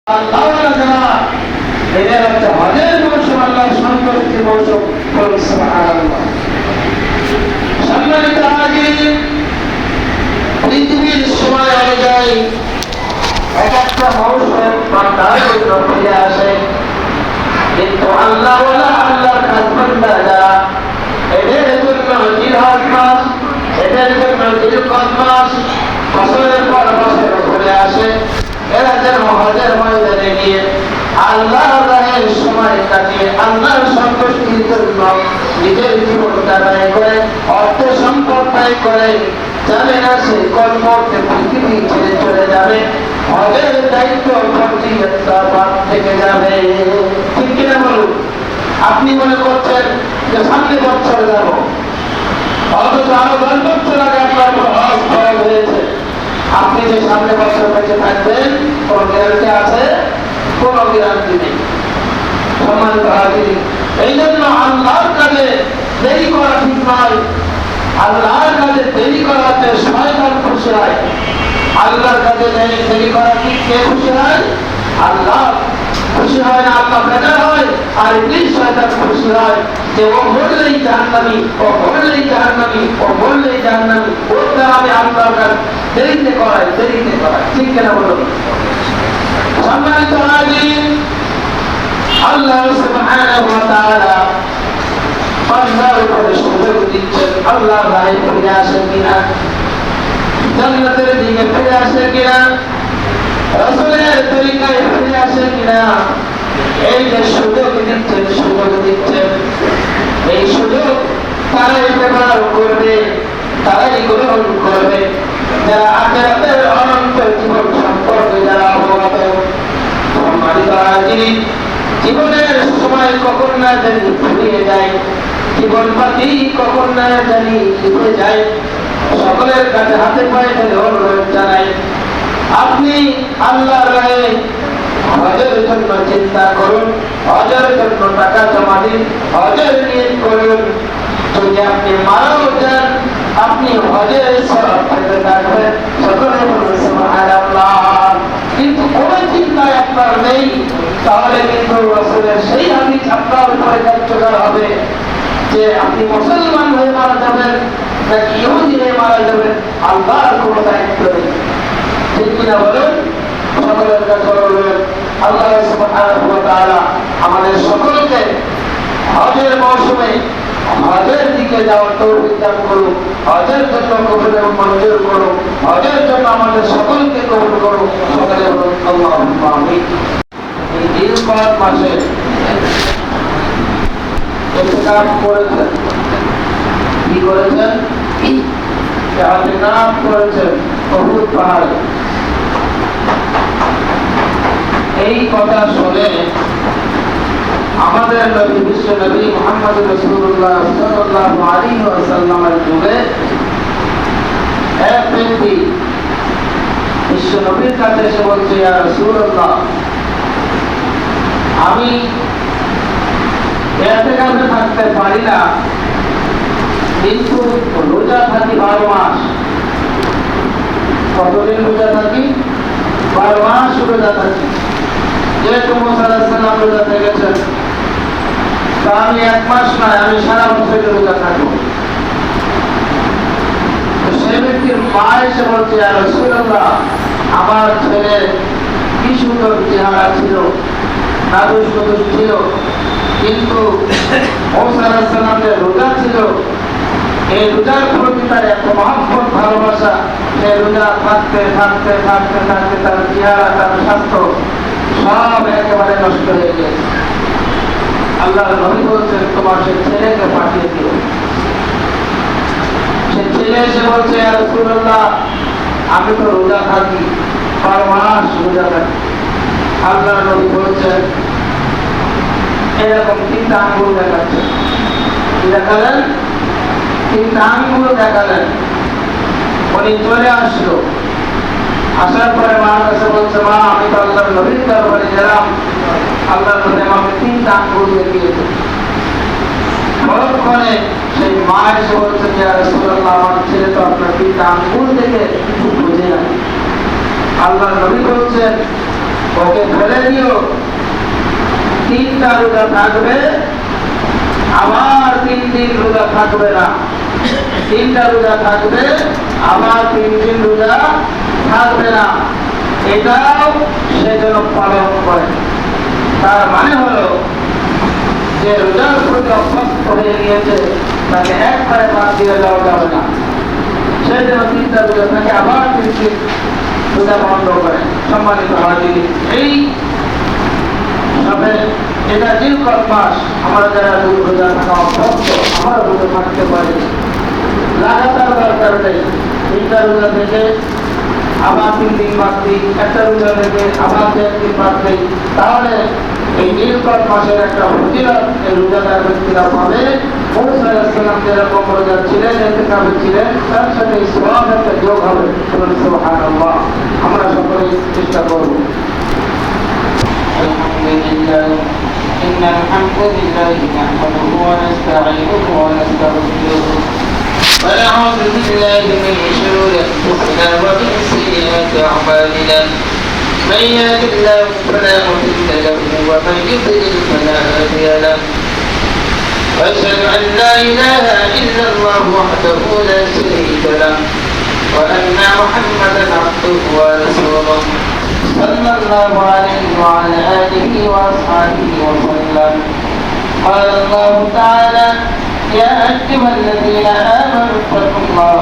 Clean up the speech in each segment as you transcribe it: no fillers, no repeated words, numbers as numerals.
আল্লাহওয়ালা যারা এদের হচ্ছে হজের মৌসুম, আল্লাহর সন্তুষ্টির মৌসুম। সুবহানাল্লাহ। সম্মানিত হাজির, পৃথিবীর সময় অনুযায়ী এক একটা মৌসুম বান্দার জন্য ফিরে আসে, কিন্তু আল্লাহওয়ালা আল্লাহর খাসবান্দা যারা এদের জন্য জিলহজ মাস, এদের জন্য জিলকদ মাস বছরের পর বছর ঘুরে আসে। এরা যেন হজের ময়দানে গিয়ে আল্লাহর রাহের সময় কাটিয়ে আল্লাহর সন্তুষ্টির জন্য নিজের জীবনটা ব্যয় করে, অর্থ সম্পদ ব্যয় করে, জানে না সে কোন মুহূর্তে পৃথিবী ছেড়ে চলে যাবে। হজের দায়িত্ব থেকে যাবে। ঠিক কিনা বলুন? আপনি মনে করছেন যে সামনে বছর যাব, অথচ আরো 10 বছর আগে আপনার হজ ফরজ হয়েছে। আপনি যে সামনে বছর বেঁচে থাকবেন কোন গ্যারান্টি আছে? কোন গ্যারান্টি নেই। সম্মানিত হাজির, এই জন্য আল্লাহর কাজে দেরি করা ঠিক নয়। আল্লাহর কাজে দেরি করাতে শয়তান খুশি হয়। আল্লাহর কাজে দেরি করা কি কে খুশি হয়? আল্লাহ খুশি হয় না, আল্লাহ বেজার হয়। আর ইবলিস শয়তান খুশি হয় যে ও বললেই জাহান্নামী, ও বললেই জাহান্নামী, ও বললেই জাহান্নামী। ওর দ্বারা আমি আল্লাহর কাজ দেরিতে করাই। ঠিক কিনা বলুন? সম্মানিত হাজির, আল্লাহ সুবহানাহু ওয়া তাআলা বান্দার উপরে সুযোগ দিচ্ছেন। আল্লাহর রাহে ফিরে আসে কিনা, জান্নাতের দিকে ফিরে আসে কিনা, রাসূলের তরিকায় ফিরে আসে কিনা, এই যে সুযোগ দিচ্ছেন, এই সুযোগ তারাই ব্যবহার করবে, তারাই গ্রহণ করবে যারা আখিরাতের অনন্ত জীবন সম্পর্কে যারা অবগত। সম্মানিত হাজির, জীবনের সময় কখন না জানি ফুরিয়ে যায়, জীবন পাতি কখন না জানি লিখে যায়। সকলের কাছে হাতে পায়ে ধরে অনুরোধ জানাই, আপনি আল্লাহর রাহে হজের জন্য চিন্তা করুন, হজের জন্য টাকা জমা দিন, হজের নিয়ত করুন। যদি আপনি মারাও যান, আপনি হজের সওয়াব পেতে থাকবেন। সকলে বলুন সুবহানাল্লাহ। কিন্তু কোন চিন্তায় আপনার নেই, তাহলে কিন্তু রাসূলের সেই হাদিস আপনার উপরে কার্যকর হবে যে আপনি মুসলমান হয়ে মারা যাবেন নাকি ইহুদি হয়ে মারা যাবেন, আল্লাহর কোনো দায়িত্ব নেই। ঠিক কিনা বলুন? সকলের কাছে বলবেন, আল্লাহ সুবহানাহু ওয়া তাআলা আমাদের সকলকে হজের মৌসুমে হজের দিকে যাওয়ার তৌফিক দান করুন, হজের জন্য কবুল এবং মঞ্জুর করুন, হজের জন্য আমাদের সকলকে কবুল করুন। সকলে বলুন আল্লাহুম্মা আমিন। এই জিলকদ মাসে ইতিকাফ করেছেন, কি করেছেন? ইতিকাফ করেছেন উহুদ পাহাড়ে। এই কথা শুনে আমাদের নবী বিশ্ব নবী মুহাম্মদ রাসূলুল্লাহ সাল্লাল্লাহু আলাইহি ওয়াসাল্লামের যুগে এক ব্যক্তি বিশ্ব নবীর কাছে এসে বলছে, ইয়া রাসূলুল্লাহ, আমি ইতিকাফে থাকতে পারি না, কিন্তু রোজা থাকি 12 মাস। কতদিন রোজা থাকি? 12 মাস রোজা থাকি। যেহেতু মুসা আলাইহিস সালাম রোজা থেকেছেন, তা আমি 1 মাস নয়, আমি সারা বছর রোজা থাকবো। সেই ব্যক্তির মা এসে বলছে, ইয়া রাসূলুল্লাহ, আমার ছেলের কি সুন্দর চেহারা ছিল, নাদুস নুদুস ছিল, কিন্তু মুসা আলাইহিস সালামের রোজা ছিল। এই রোজার প্রতি তার এত মহব্বত, ভালোবাসা, সে রোজা থাকতে থাকতে থাকতে থাকতে তার চেহারা, তার স্বাস্থ্য সব একেবারে নষ্ট হয়ে গেছে। আল্লাহর নবী বলছেন, তোমার সে ছেলেকে পাঠিয়ে দিও। সে ছেলে এসে বলছে, ইয়া রাসূলুল্লাহ, আমি তো রোজা থাকি, 12 মাস রোজা থাকি। আল্লাহর নবী বলছেন, এরকম 3টা আঙ্গুল দেখাচ্ছেন। কি দেখালেন? 3টা আঙ্গুল দেখালেন। উনি চলে আসলো। আসার পরে মার কাছে বলছে, মা, আমি তো আল্লাহর নবীর দরবারে গেলাম, আল্লাহর নবী আমাকে 3টা আঙ্গুল দেখিয়েছে। পরক্ষণে সেই মা এসে বলছে, ইয়া রাসূলুল্লাহ, আমার ছেলে তো আপনার 3টা আঙ্গুল দেখে বুঝে না। আল্লাহর নবী বলছেন, ওকে ফেলে দিও, 3টা রোজা থাকবে, আবার 3 দিন রোজা থাকবে না। 3টা রোজা থাকবে, আবার 3 দিন রোজা থাকবে না। এটাও সে যেন পালন করে। তার মানে হলো যে রোজার প্রতি অভ্যস্ত হয়ে গিয়েছে, তাকে একবারে বাদ দিয়ে দেওয়া যাবে না। সে যেন 3টা রোজা থাকে, আবার 3 দিন রোজা বন্ধ করে। সম্মানিত হাজির, এই এটা জিলকদ মাস, আমরা যারা রোজা থাকা অভ্যস্ত, আমরা রোজা থাকতে পারি, লাগাতার দরকার নেই। 3টা রোজা থেকে আবার 3 দিন বাদ দিই, একটা রোজা থেকে আবার 1 দিন বাদ দিই, তাহলে এই জিলকদ মাসের একটা ফজিলত এই রোজাদার ব্যক্তিরা পাবে। মুসা আলাইহিস সালাম যেরকম রোজা ছিলেন, ইতিকাফে ছিলেন, তার সাথে এই সওয়াব একটা যোগ হবে। সুবহানাল্লাহ। আমরা সকলেই চেষ্টা করব। আলহামদুলিল্লাহ, إن الحمد لله نحمده ونستعينه ونستغفره ونعوذ بالله من شرور أنفسنا ومن سيئات أعمالنا، من يهد الله فلا مضل له ومن يضلل فلا هادي له، وأشهد أن لا إله إلا الله وحده لا شريك له، وأن محمدا عبده ورسوله صلى الله عليه وعلى آله وأصحابه وسلم. قال الله تعالى: يا أيها الذين آمنوا اتقوا الله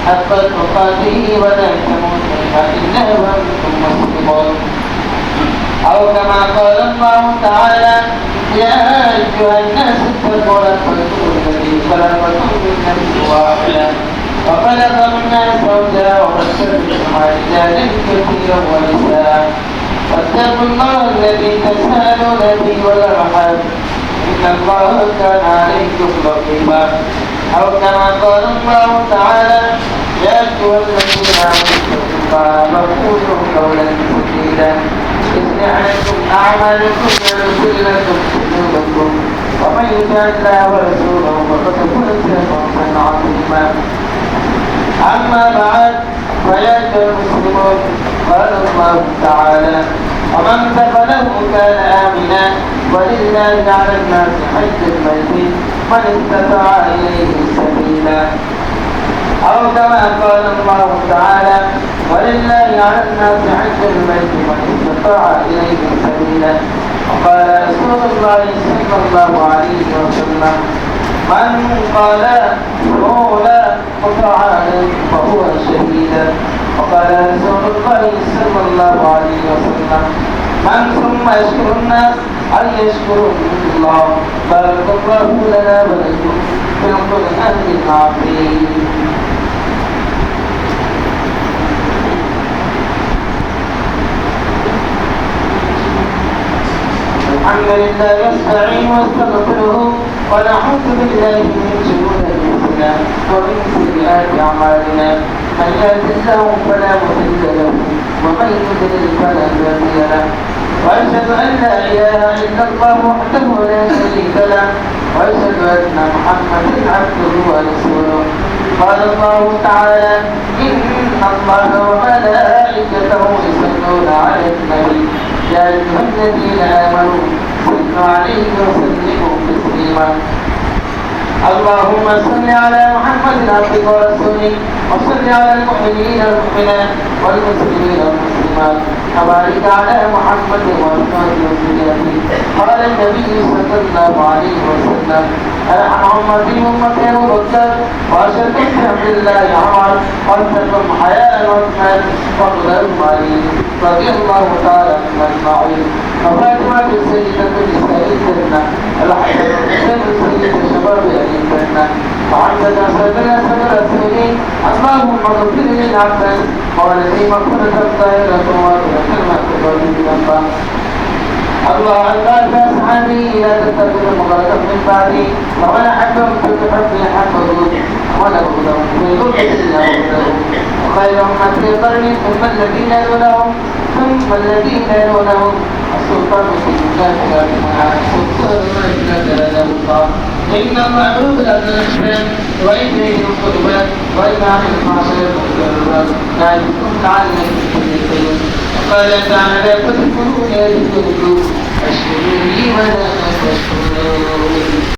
حق تقاته ولا تموتن إلا وأنتم مسلمون. أو كما قال الله تعالى: يا أيها الناس اتقوا ربكم الذي خلقكم من نفس واحدة وخلق منها زوجها وبث منهما رجالا كثيرا ونساء، واتقوا الله الذي تساءلون به والأرحام إن الله كان عليكم رقيبا. أو كما قال الله تعالى: يا أيها الذين آمنوا اتقوا الله وقولوا قولا سديدا يصلح لكم أعمالكم ويغفر لكم ذنوبكم، ومن يطع الله ورسوله فقد فاز فوزا عظيما. أما بعد، فيا أيها المسلمون، قال الله تعالى: ومن دخله كان آمنا ولله على الناس حج البيت من استطاع إليه سبيلا. أو كما قال الله تعالى: ولله على الناس حج البيت من استطاع إليه سبيلا. وقال رسول الله صلى الله عليه وسلم: من قال قولا متعالى فهو شهيد. وقال رسول الله صلى الله عليه وسلم: من ثم يشكر الناس أن يشكروا الله. بارك الله لنا ولكم في القرآن العظيم. الحمد لله نستعين ونستغفره ونعوذ بالله من شرور انفسنا ومن سيئات اعمالنا، من يهد الله فلا مضل له ومن يضلل فلا هادي له، واشهد ان لا اله الا الله وحده لا شريك له، واشهد ان محمدا عبده ورسوله. قال الله تعالى: ان الله وملائكته يصلون على النبي يا أيها الذين آمنوا صلوا عليه وسلموا تسليما. اللهم صل على محمد عبدك ورسولك، وصل على المؤمنين والمؤمنات والمسلمين والمسلمات، وبارك على محمد وأزواجه وذريته. قال النبي صلى الله عليه وسلم: أرحم أمتي أمتي أبو بكر، وأشد بحمد الله عمر، وأتقم حياء عثمان، وأقدر علي رضي الله تعالى عنهم أجمعين. وفاطمة السيدة نساء الجنة، الحسن حسين سيد شباب أهل الجنة، وعندك سيدنا سيد الرسولين. اللهم اغفر للعباس وولدي مغفرة الطاهرة وكلمة الرجل. الله أكبر بأصحابه لا تتبع مغرقا من بعدي، ومن أحبهم فبحبه حبه ولهم لهم في ذكر الله وخير أمتي قرني ثم الذين يلونهم ثم الذين يلونهم السلطان في الكافر والسلطان لا الله. إن المعروف لا تنشرن وإليه القربان وإمام المعصية والقربان لا يكون لعلك تفلحون. قال تعالى فاذكروني اذكركم واشكروا لي ولا تكفرون